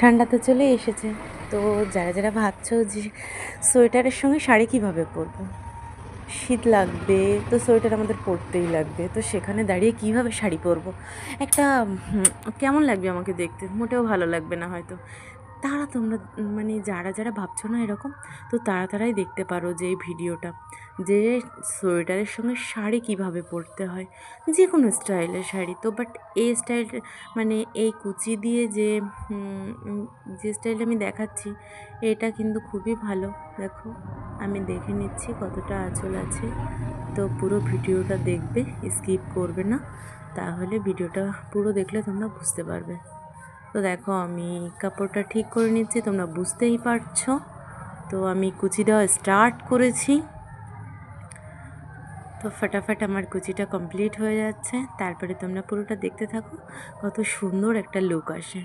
ঠান্ডা তো চলে এসেছে। তো যারা যারা ভাবছো যে সোয়েটারের সঙ্গে শাড়ি কীভাবে পরবো, শীত লাগবে তো সোয়েটার আমাদের পরতেই লাগবে, তো সেখানে দাঁড়িয়ে কীভাবে শাড়ি পরবো, একটা কেমন লাগবে আমাকে দেখতে, মোটেও ভালো লাগবে না হয়তো। তোমরা মানে যারা যারা ভাবছো না এরকম, তো তারাই দেখতে পারো যে এই ভিডিওটা, যে সোয়েটারের সঙ্গে শাড়ি কিভাবে পরতে হয়, যে কোনো স্টাইলের শাড়ি। তো বাট এই স্টাইল মানে এই কুচি দিয়ে যে স্টাইলটা আমি দেখাচ্ছি, এটা কিন্তু খুবই ভালো। দেখো আমি দেখে নিচ্ছি কতটা আঁচল আছে। তো পুরো ভিডিওটা দেখবে, স্কিপ করবে না, তাহলে ভিডিওটা পুরো দেখলে তোমরা বুঝতে পারবে। তো দেখো আমি কাপড়টা ঠিক করে নিচ্ছি, তোমরা বুঝতেই পারছো। তো আমি কুচি দেওয়া স্টার্ট করেছি। তো ফটাফট আমার কুচিটা কমপ্লিট হয়ে যাচ্ছে, তারপরে তোমরা পুরোটা দেখতে থাকো, কত সুন্দর একটা লুক আসে।